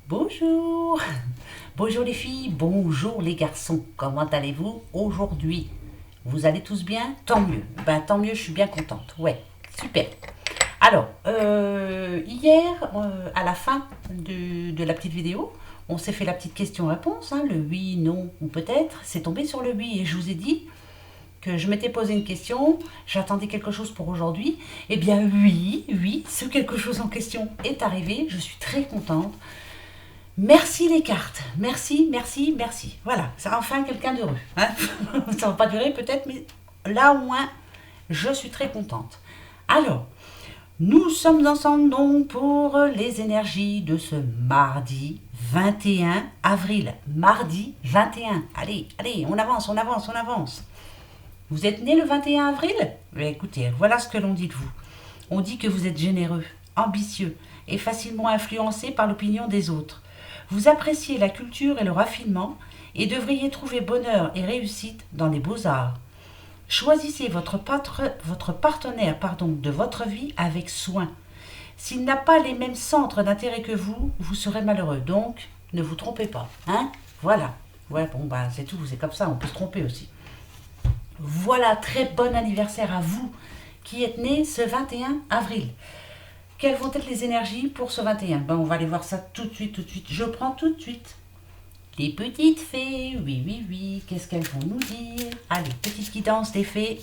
Bonjour, bonjour les filles, bonjour les garçons, comment allez-vous aujourd'hui? Vous allez tous bien? Tant mieux, tant mieux, je suis bien contente, ouais, super. Alors, hier, à la fin de la petite vidéo, on s'est fait la petite question-réponse, hein, le oui, non ou peut-être, c'est tombé sur le oui et je vous ai dit que je m'étais posé une question, j'attendais quelque chose pour aujourd'hui. Eh bien oui, oui, ce quelque chose en question est arrivé, je suis très contente. Merci les cartes. Merci, merci, merci. Voilà, c'est enfin quelqu'un d'heureux. Hein. Ça va pas durer peut-être, mais là au moins, je suis très contente. Alors, nous sommes ensemble donc pour les énergies de ce mardi 21 avril. Mardi 21. Allez, allez, on avance, on avance, on avance. Vous êtes né le 21 avril? Écoutez, voilà ce que l'on dit de vous. On dit que vous êtes généreux, ambitieux et facilement influencé par l'opinion des autres. Vous appréciez la culture et le raffinement et devriez trouver bonheur et réussite dans les beaux-arts. Choisissez votre partenaire de votre vie avec soin. S'il n'a pas les mêmes centres d'intérêt que vous serez malheureux. Donc, ne vous trompez pas. Hein? Voilà. Ouais, bon, c'est tout, c'est comme ça, on peut se tromper aussi. Voilà, très bon anniversaire à vous qui êtes né ce 21 avril. Quelles vont être les énergies pour ce 21? On va aller voir ça tout de suite, tout de suite. Je prends tout de suite. Les petites fées, oui, oui, oui, qu'est-ce qu'elles vont nous dire? Allez, petite guidance des fées.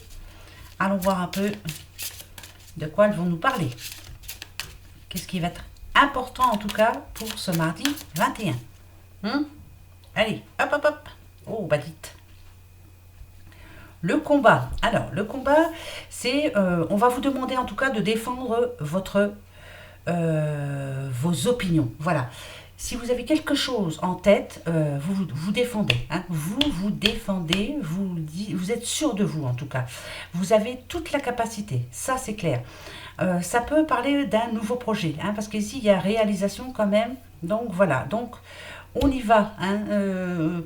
Allons voir un peu de quoi elles vont nous parler. Qu'est-ce qui va être important en tout cas pour ce mardi 21? Allez, hop, hop, hop. Oh, bah dites. Le combat. Alors, le combat, c'est, on va vous demander en tout cas de défendre vos opinions. Voilà. Si vous avez quelque chose en tête, vous défendez. Hein. Vous défendez, vous êtes sûr de vous en tout cas. Vous avez toute la capacité, ça c'est clair. Ça peut parler d'un nouveau projet, hein, parce qu'ici il y a réalisation quand même. Donc voilà, donc on y va. Hein,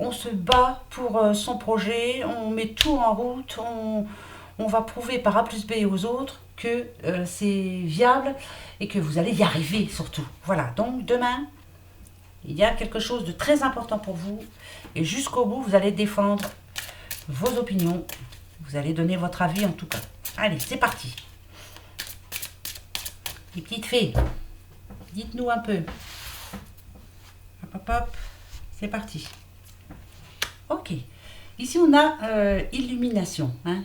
on se bat pour son projet, on met tout en route, on va prouver par A plus B aux autres que c'est viable et que vous allez y arriver surtout. Voilà, donc demain, il y a quelque chose de très important pour vous et jusqu'au bout, vous allez défendre vos opinions, vous allez donner votre avis en tout cas. Allez, c'est parti. Les petites fées, dites-nous un peu. Hop, hop, hop, c'est parti. Ok. Ici, on a illumination. Hein,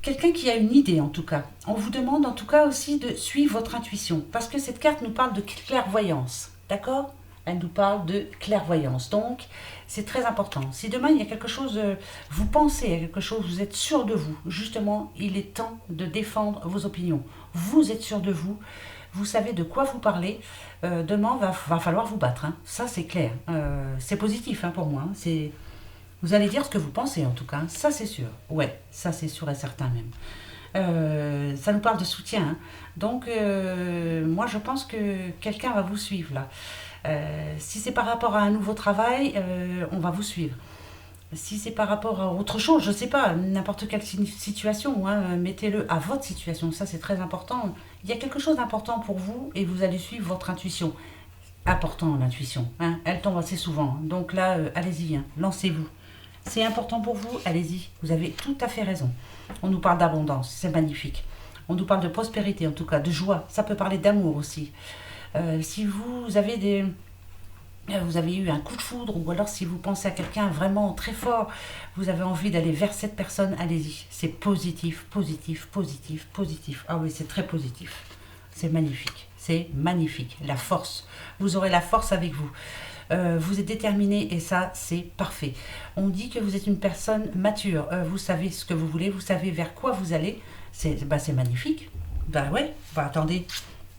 quelqu'un qui a une idée en tout cas. On vous demande en tout cas aussi de suivre votre intuition parce que cette carte nous parle de clairvoyance. D'accord? Elle nous parle de clairvoyance. Donc, c'est très important. Si demain il y a quelque chose, vous pensez à quelque chose, vous êtes sûr de vous, justement, il est temps de défendre vos opinions. Vous êtes sûr de vous, vous savez de quoi vous parlez. Demain, va falloir vous battre. Hein. Ça, c'est clair. C'est positif hein, pour moi. Hein. Vous allez dire ce que vous pensez en tout cas. Ça, c'est sûr. Ouais, ça, c'est sûr et certain même. Ça nous parle de soutien. Hein. Donc, moi, je pense que quelqu'un va vous suivre là. Si c'est par rapport à un nouveau travail, on va vous suivre. Si c'est par rapport à autre chose, je ne sais pas, n'importe quelle situation, hein, mettez-le à votre situation, ça c'est très important. Il y a quelque chose d'important pour vous et vous allez suivre votre intuition. Important l'intuition, hein, elle tombe assez souvent. Donc là, allez-y, hein, lancez-vous. C'est important pour vous, allez-y, vous avez tout à fait raison. On nous parle d'abondance, c'est magnifique. On nous parle de prospérité en tout cas, de joie, ça peut parler d'amour aussi. Si vous avez eu un coup de foudre ou alors si vous pensez à quelqu'un vraiment très fort, vous avez envie d'aller vers cette personne, allez-y. C'est positif, positif, positif, positif. Ah oui, c'est très positif. C'est magnifique. C'est magnifique. La force. Vous aurez la force avec vous. Vous êtes déterminé et ça, c'est parfait. On dit que vous êtes une personne mature. Vous savez ce que vous voulez, vous savez vers quoi vous allez. C'est magnifique. Bah ouais, attendez,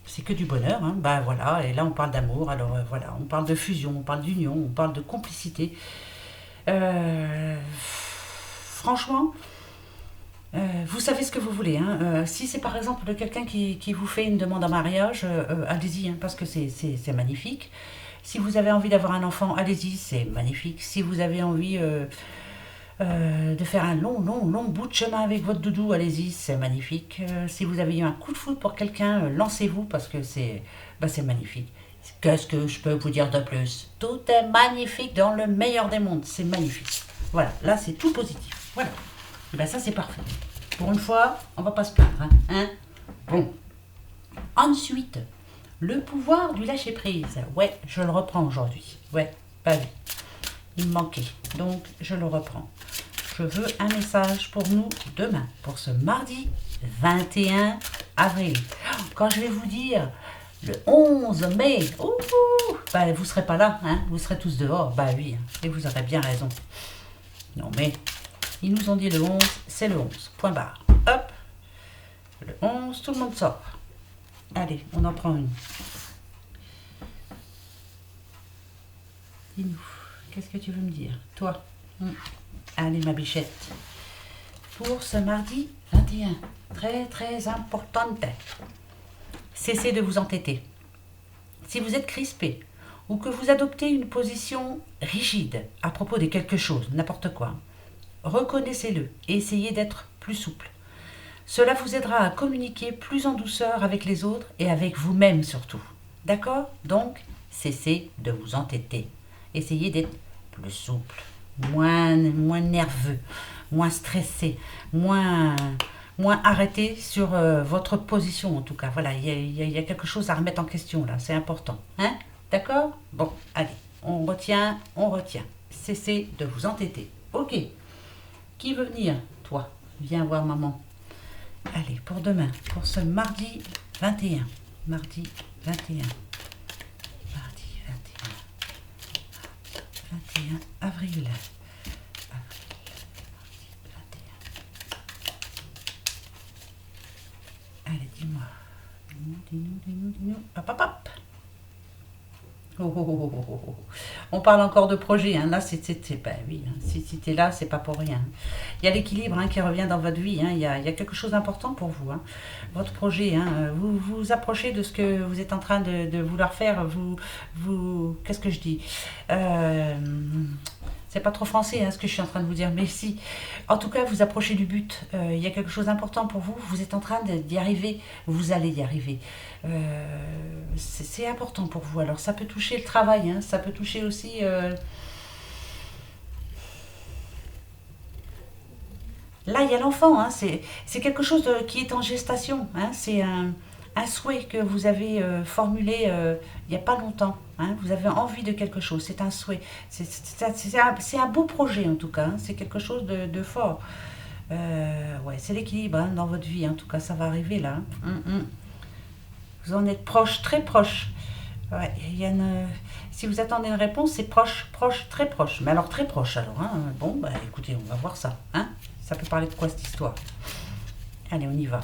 c'est que du bonheur, hein. Bah voilà, et là on parle d'amour, alors voilà, on parle de fusion, on parle d'union, on parle de complicité. Franchement, vous savez ce que vous voulez. Hein. Si c'est par exemple quelqu'un qui vous fait une demande en mariage, allez-y, hein, parce que c'est magnifique. Si vous avez envie d'avoir un enfant, allez-y, c'est magnifique. Si vous avez envie de faire un long bout de chemin avec votre doudou, allez-y, c'est magnifique. Si vous avez eu un coup de foudre pour quelqu'un, lancez-vous parce que c'est magnifique. Qu'est-ce que je peux vous dire de plus? Tout est magnifique dans le meilleur des mondes, c'est magnifique. Voilà, là c'est tout positif. Voilà, et ben ça c'est parfait. Pour une fois, on va pas se plaindre. Hein. Bon. Ensuite, le pouvoir du lâcher-prise. Ouais, je le reprends aujourd'hui. Ouais, bah oui. Il me manquait, donc je le reprends. Je veux un message pour nous demain, pour ce mardi 21 avril. Quand je vais vous dire le 11 mai, bah, vous ne serez pas là, hein, vous serez tous dehors. Bah oui, et vous aurez bien raison. Non mais, ils nous ont dit le 11, c'est le 11, point barre. Hop, le 11, tout le monde sort. Allez, on en prend une. Dis-nous, qu'est-ce que tu veux me dire? Toi. Allez, ma bichette. Pour ce mardi 21, très importante. Cessez de vous entêter. Si vous êtes crispé ou que vous adoptez une position rigide à propos de quelque chose, n'importe quoi, reconnaissez-le et essayez d'être plus souple. Cela vous aidera à communiquer plus en douceur avec les autres et avec vous-même surtout. D'accord? Donc, cessez de vous entêter. Essayez d'être plus souple, moins nerveux, moins stressé, moins arrêté sur votre position en tout cas. Voilà, il y a quelque chose à remettre en question là, c'est important. Hein? D'accord? Bon, allez, on retient. Cessez de vous entêter. Ok. Qui veut venir? Toi, viens voir maman. Allez, pour demain, pour ce mardi 21. Mardi 21. Mardi 21 avril. Allez, dis-moi. Dis-nous. Hop. Oh. On parle encore de projet, hein. Là, ben oui, hein. Si tu es là, c'est pas pour rien. Il y a l'équilibre qui revient dans votre vie, hein. Il y a quelque chose d'important pour vous, hein. Votre projet, vous vous approchez de ce que vous êtes en train de vouloir faire. Qu'est-ce que je dis? C'est pas trop français ce que je suis en train de vous dire, mais si. En tout cas, vous approchez du but. Il y a quelque chose d'important pour vous. Vous êtes en train d'y arriver. Vous allez y arriver. C'est important pour vous. Alors, ça peut toucher le travail. Ça peut toucher aussi... Là, il y a l'enfant. C'est quelque chose qui est en gestation. C'est un souhait que vous avez formulé il n'y a pas longtemps. Vous avez envie de quelque chose, c'est un souhait. C'est un beau projet en tout cas, c'est quelque chose de fort. Ouais, c'est l'équilibre dans votre vie, en tout cas ça va arriver là. Vous en êtes proche, très proche. Ouais, si vous attendez une réponse, c'est proche, très proche. Mais alors très proche alors. Bon, bah écoutez, on va voir ça. Ça peut parler de quoi cette histoire? Allez, on y va.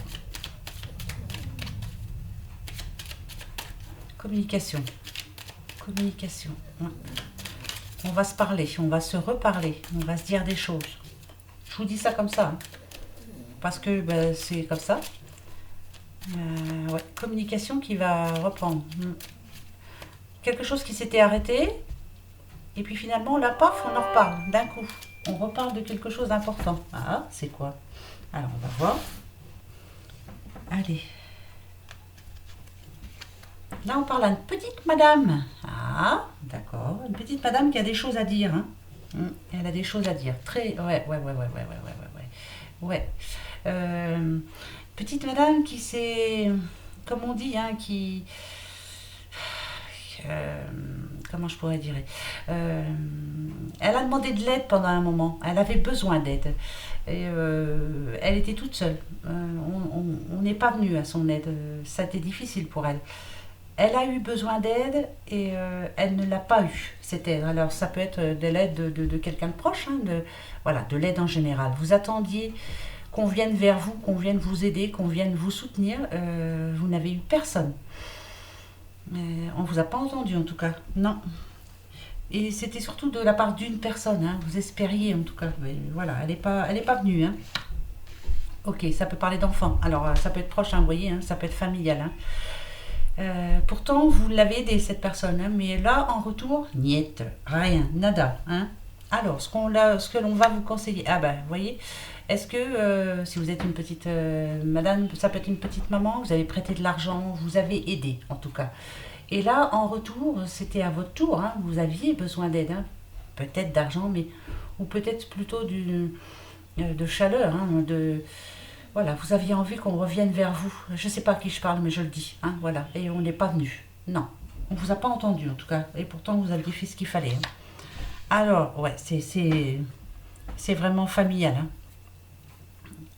Communication. Ouais. On va se parler, on va se reparler, on va se dire des choses. Je vous dis ça comme ça, parce que c'est comme ça. Ouais. Communication qui va reprendre. Quelque chose qui s'était arrêté, et puis finalement, là, paf, on en reparle d'un coup. On reparle de quelque chose d'important. Ah, c'est quoi? Alors, on va voir. Allez. Là, on parle à une petite madame. Ah, d'accord. Une petite madame qui a des choses à dire. Elle a des choses à dire. Ouais. Petite madame qui s'est, comme on dit, qui... comment je pourrais dire? Elle a demandé de l'aide pendant un moment. Elle avait besoin d'aide. Et elle était toute seule. On n'est pas venu à son aide. Ça a été difficile pour elle. Elle a eu besoin d'aide et elle ne l'a pas eu, cette aide. Alors ça peut être de l'aide de quelqu'un de proche, de l'aide en général. Vous attendiez qu'on vienne vers vous, qu'on vienne vous aider, qu'on vienne vous soutenir. Vous n'avez eu personne. On ne vous a pas entendu en tout cas, non. Et c'était surtout de la part d'une personne, vous espériez en tout cas. Mais voilà, elle n'est pas venue. Ok, ça peut parler d'enfant. Alors ça peut être proche, vous voyez, ça peut être familial. Pourtant, vous l'avez aidé cette personne, mais là, en retour, niet, rien, nada. Alors, ce que l'on va vous conseiller. Ah ben, vous voyez, est-ce que si vous êtes une petite madame, ça peut être une petite maman, vous avez prêté de l'argent, vous avez aidé en tout cas. Et là, en retour, c'était à votre tour, hein, vous aviez besoin d'aide, hein, peut-être d'argent, mais ou peut-être plutôt de chaleur, hein, voilà, vous aviez envie qu'on revienne vers vous. Je ne sais pas à qui je parle, mais je le dis, hein, voilà. Et on n'est pas venu. Non, on vous a pas entendu en tout cas. Et pourtant, vous aviez fait ce qu'il fallait, hein. Alors, ouais, c'est vraiment familial, hein.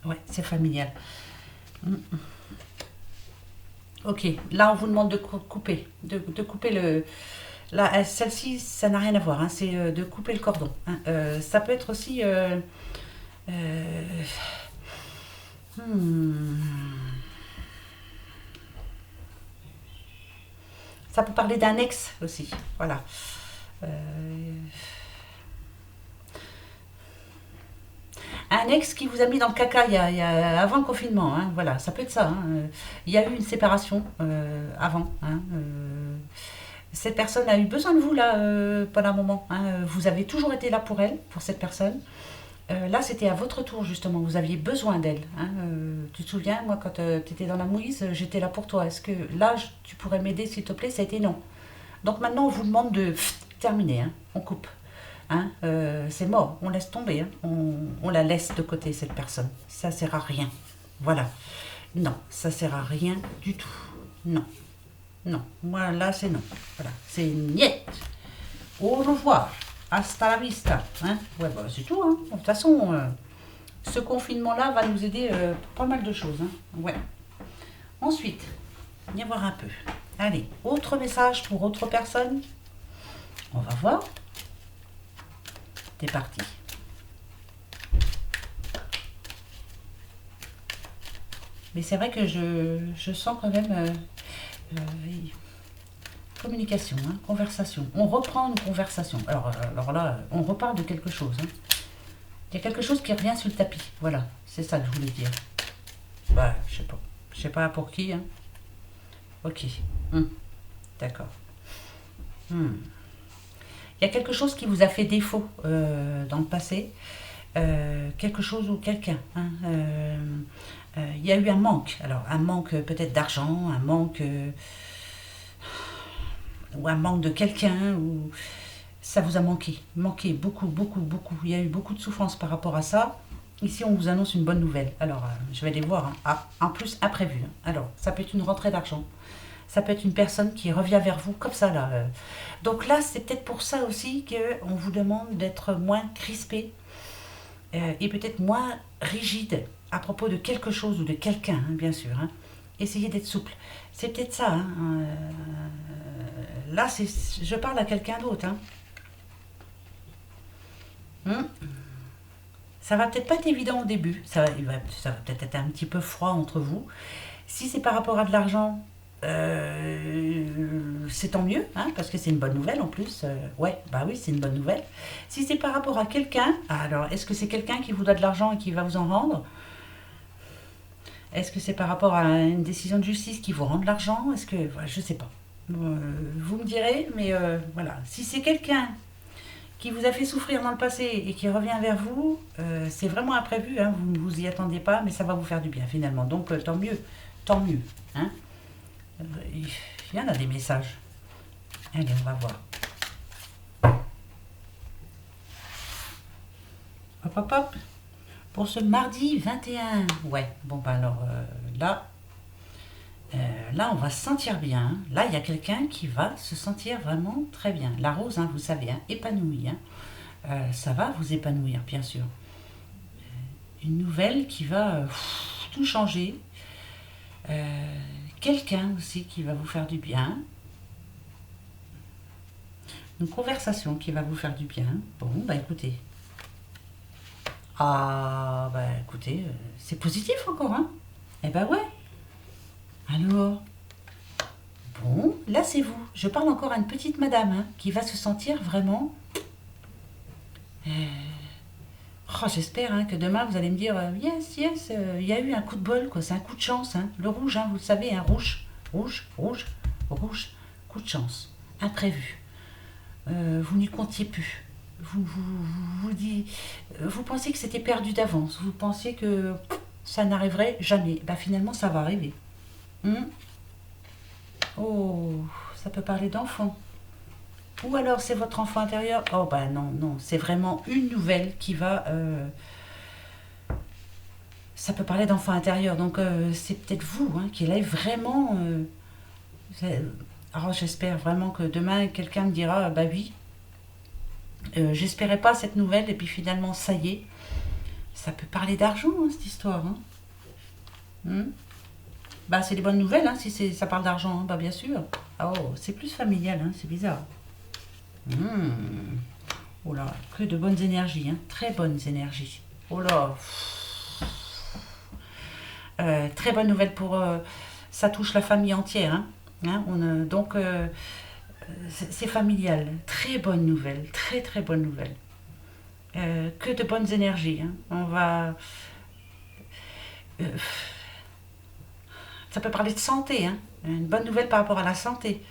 Ouais, c'est familial. Mm. Ok, là, on vous demande de couper, de couper le. Là, celle-ci, ça n'a rien à voir, hein, c'est de couper le cordon, hein. Ça peut être aussi. Euh, hmm, Ça peut parler d'un ex aussi, voilà. Euh, un ex qui vous a mis dans le caca avant le confinement, hein, voilà, ça peut être ça, hein. Il y a eu une séparation avant, hein. Cette personne a eu besoin de vous là pendant un moment, hein. Vous avez toujours été là pour elle, pour cette personne. Là, c'était à votre tour justement. Vous aviez besoin d'elle, hein. Tu te souviens, moi, quand tu étais dans la mouise, j'étais là pour toi. Est-ce que là, tu pourrais m'aider, s'il te plaît? Ça a été non. Donc maintenant, on vous demande de terminer, hein. On coupe, hein. C'est mort. On laisse tomber, hein. On la laisse de côté, cette personne. Ça sert à rien. Voilà. Non, ça sert à rien du tout. Non, non. Moi, là, c'est non. Voilà. C'est niet. Au revoir. Hasta la vista. Hein. Ouais, bah, c'est tout, hein. De toute façon, ce confinement-là va nous aider pour pas mal de choses, hein. Ouais. Ensuite, viens voir un peu. Allez, autre message pour autre personne. On va voir. T'es parti. Mais c'est vrai que je sens quand même euh, communication, hein, conversation. On reprend une conversation. Alors là, on reparle de quelque chose, hein. Il y a quelque chose qui revient sur le tapis. Voilà, c'est ça que je voulais dire. Bah, je sais pas. Je sais pas pour qui, hein. Ok. D'accord. Hmm. Il y a quelque chose qui vous a fait défaut dans le passé. Quelque chose ou quelqu'un, hein. Il y a eu un manque. Alors, un manque peut-être d'argent, un manque ou un manque de quelqu'un, ou ça vous a manqué beaucoup, beaucoup, beaucoup. Il y a eu beaucoup de souffrance par rapport à ça. Ici, on vous annonce une bonne nouvelle. Alors, je vais les voir, hein. Ah, en plus, imprévu, hein. Alors, ça peut être une rentrée d'argent. Ça peut être une personne qui revient vers vous comme ça, là. Donc là, c'est peut-être pour ça aussi qu'on vous demande d'être moins crispé et peut-être moins rigide à propos de quelque chose ou de quelqu'un, hein, bien sûr, hein. Essayez d'être souple. C'est peut-être ça, hein. Là, je parle à quelqu'un d'autre, hein. Hmm. Ça va peut-être pas être évident au début. Ça va peut-être être un petit peu froid entre vous. Si c'est par rapport à de l'argent, c'est tant mieux, hein, parce que c'est une bonne nouvelle en plus. Ouais, bah oui, c'est une bonne nouvelle. Si c'est par rapport à quelqu'un, alors est-ce que c'est quelqu'un qui vous doit de l'argent et qui va vous en rendre? Est-ce que c'est par rapport à une décision de justice qui vous rend de l'argent? Est-ce que, voilà, je sais pas. Vous me direz, mais voilà. Si c'est quelqu'un qui vous a fait souffrir dans le passé et qui revient vers vous, c'est vraiment imprévu, hein, vous ne vous y attendez pas, mais ça va vous faire du bien finalement. Donc tant mieux, hein. Il y en a des messages. Allez, on va voir. Hop, hop, hop. Pour ce mardi 21. Ouais, bon, bah alors là, là, on va se sentir bien. Là, il y a quelqu'un qui va se sentir vraiment très bien. La rose, hein, vous savez, hein, épanouie, hein. Ça va vous épanouir, bien sûr. Une nouvelle qui va tout changer. Quelqu'un aussi qui va vous faire du bien. Une conversation qui va vous faire du bien. Bon, bah écoutez. Ah, bah écoutez, c'est positif encore, hein. Eh bah ouais. Alors, bon, là c'est vous. Je parle encore à une petite madame, hein, qui va se sentir vraiment... euh, oh, j'espère, hein, que demain vous allez me dire yes, yes, il y a eu un coup de bol, quoi. C'est un coup de chance, hein. Le rouge, hein, vous le savez, un rouge, rouge, rouge, rouge, coup de chance, imprévu. Vous n'y comptiez plus. vous pensiez que c'était perdu d'avance, vous pensiez que ça n'arriverait jamais. Bah finalement, ça va arriver. Hmm. Oh, ça peut parler d'enfant. Ou alors c'est votre enfant intérieur. Oh bah non, non, c'est vraiment une nouvelle qui va... ça peut parler d'enfant intérieur, donc c'est peut-être vous hein, qui allez vraiment... alors j'espère vraiment que demain quelqu'un me dira, bah oui, j'espérais pas cette nouvelle et puis finalement ça y est. Ça peut parler d'argent hein, cette histoire. Hein. Hmm. Bah c'est des bonnes nouvelles hein, si ça parle d'argent, hein, bah bien sûr. Oh, c'est plus familial, hein, c'est bizarre. Hmm. Oh là, que de bonnes énergies, hein, très bonnes énergies. Oh là, très bonne nouvelle pour... ça touche la famille entière. Hein. Hein, donc, c'est familial. Très bonne nouvelle. Très, très bonne nouvelle. Que de bonnes énergies. Hein. On va... euh, ça peut parler de santé. Hein. Une bonne nouvelle par rapport à la santé.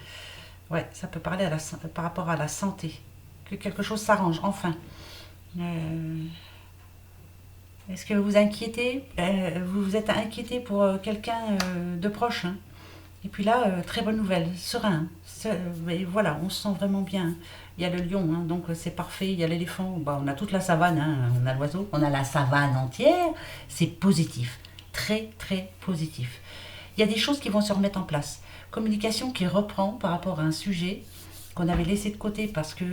Ouais, ça peut parler par rapport à la santé. Que quelque chose s'arrange, enfin. Euh, Est-ce que vous vous inquiétez Vous vous êtes inquiété pour quelqu'un de proche. Hein. Et puis là, très bonne nouvelle, serein. Mais voilà, on se sent vraiment bien. Il y a le lion, hein, donc c'est parfait. Il y a l'éléphant, bah, on a toute la savane, hein, on a l'oiseau, on a la savane entière. C'est positif, très très positif. Il y a des choses qui vont se remettre en place. Communication qui reprend par rapport à un sujet qu'on avait laissé de côté parce que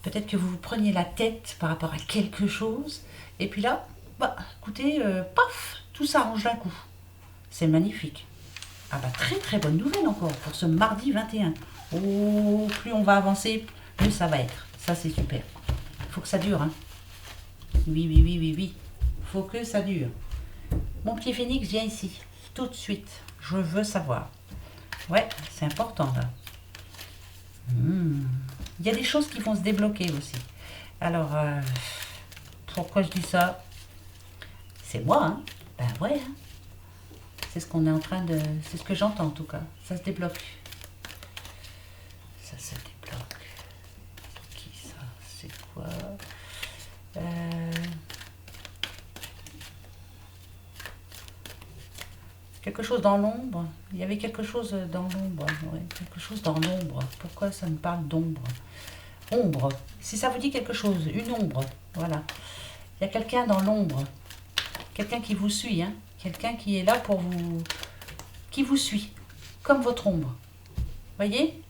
peut-être que vous vous preniez la tête par rapport à quelque chose. Et puis là, bah, écoutez, paf, tout s'arrange d'un coup. C'est magnifique. Ah bah très très bonne nouvelle encore pour ce mardi 21. Oh, plus on va avancer, plus ça va être. Ça c'est super. Il faut que ça dure. Hein. Oui, oui, oui, oui, oui. Il faut que ça dure. Mon petit phénix, viens ici. Tout de suite. Je veux savoir. Ouais, c'est important là. Il y a des choses qui vont se débloquer aussi. Alors, pourquoi je dis ça? C'est moi, hein. Ben ouais, hein. C'est ce qu'on est en train de... C'est ce que j'entends en tout cas. Ça se débloque. Ça se débloque. C'est qui ça? C'est quoi? euh... Quelque chose dans l'ombre. Il y avait quelque chose dans l'ombre. Ouais, quelque chose dans l'ombre. Pourquoi ça me parle d'ombre? Ombre. Si ça vous dit quelque chose, une ombre. Voilà. Il y a quelqu'un dans l'ombre. Quelqu'un qui vous suit. Hein. Quelqu'un qui est là pour vous... Qui vous suit. Comme votre ombre. Voyez?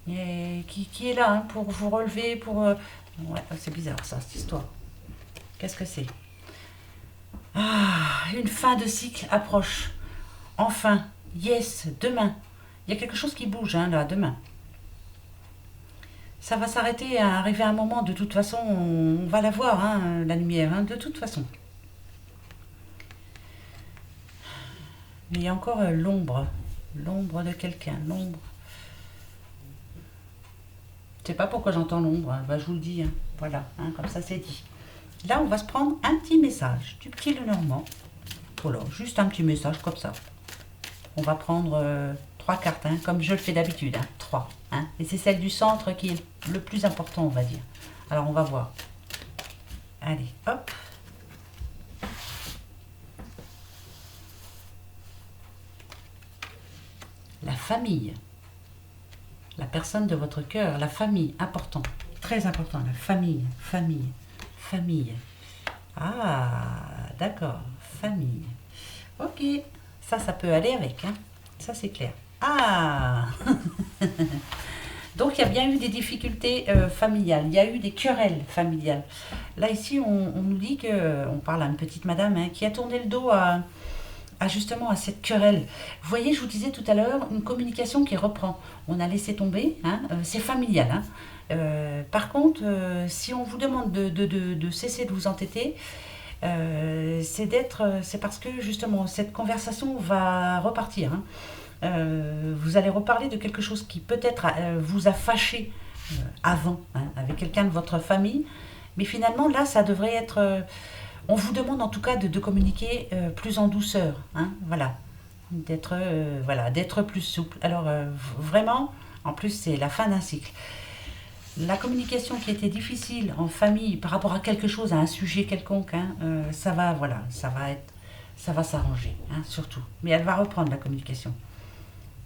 Et qui est là hein, pour vous relever, pour... Ouais, c'est bizarre ça, cette histoire. Qu'est-ce que c'est? Ah, une fin de cycle approche. Enfin, yes, demain. Il y a quelque chose qui bouge, hein, là, demain. Ça va s'arrêter, à arriver à un moment, de toute façon, on va la voir, hein, la lumière, hein, de toute façon. Mais il y a encore l'ombre. L'ombre de quelqu'un, l'ombre. Je sais pas pourquoi j'entends l'ombre, hein, bah, je vous le dis, hein, voilà, hein, comme ça c'est dit. Là, on va se prendre un petit message du petit Lenormand. Voilà, juste un petit message comme ça. On va prendre 3 cartes, hein, comme je le fais d'habitude. Hein, 3. Hein, et c'est celle du centre qui est le plus important, on va dire. Alors, on va voir. Allez, hop. La famille. La personne de votre cœur, la famille, important. Très important, la famille, famille, famille. Ah, d'accord, famille. Ok, ça peut aller avec, hein. Ça c'est clair. Ah donc il y a bien eu des difficultés familiales, il y a eu des querelles familiales. Là ici on nous dit que, on parle à une petite madame hein, qui a tourné le dos justement à cette querelle. Vous voyez, je vous disais tout à l'heure, une communication qui reprend. On a laissé tomber, hein, c'est familial. Hein. Par contre, si on vous demande de cesser de vous entêter, c'est parce que justement cette conversation va repartir. Hein. Vous allez reparler de quelque chose qui peut-être vous a fâché avant, hein, avec quelqu'un de votre famille, mais finalement là ça devrait être... on vous demande en tout cas de communiquer plus en douceur, hein, voilà, d'être plus souple. Alors vraiment, en plus c'est la fin d'un cycle. La communication qui était difficile en famille par rapport à quelque chose, à un sujet quelconque, hein, ça va, voilà, ça va s'arranger, hein, surtout. Mais elle va reprendre la communication.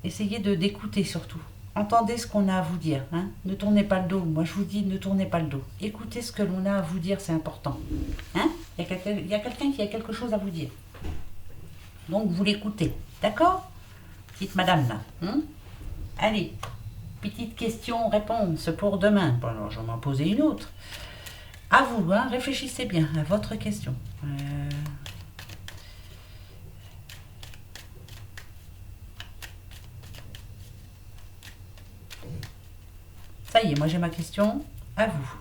Essayez d'écouter surtout. Entendez ce qu'on a à vous dire, hein. Ne tournez pas le dos. Moi, je vous dis, ne tournez pas le dos. Écoutez ce que l'on a à vous dire, c'est important. Hein. Il y a quelqu'un qui a quelque chose à vous dire. Donc, vous l'écoutez. D'accord? Petite madame, là. Hein. Allez, petite question-réponse pour demain. Bon, alors, je vais m'en poser une autre. À vous, hein, réfléchissez bien à votre question. Ça y est, moi j'ai ma question. À vous.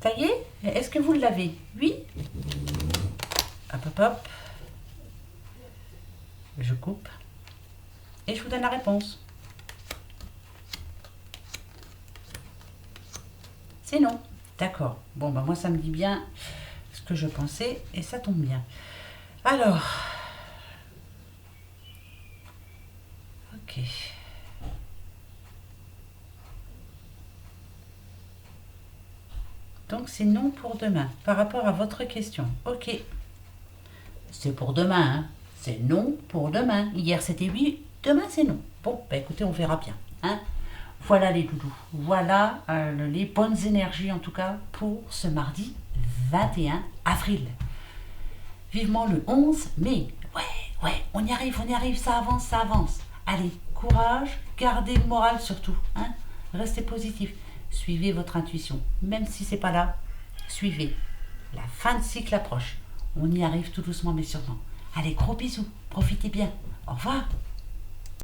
Ça y est? Est-ce que vous l'avez? Oui? Hop, hop, hop. Je coupe. Et je vous donne la réponse. C'est non. D'accord. Bon, bah moi ça me dit bien ce que je pensais et ça tombe bien. Alors. Ok. Donc c'est non pour demain par rapport à votre question. Ok. C'est pour demain, hein. C'est non pour demain. Hier c'était oui, demain c'est non. Bon, bah écoutez, on verra bien. Hein. Voilà les doudous. Voilà les bonnes énergies en tout cas pour ce mardi 21 avril. Vivement le 11 mai. Ouais, on y arrive, ça avance, ça avance. Allez, courage, gardez le moral surtout. Hein. Restez positif. Suivez votre intuition. Même si c'est pas là, suivez. La fin de cycle approche. On y arrive tout doucement mais sûrement. Allez, gros bisous. Profitez bien. Au revoir.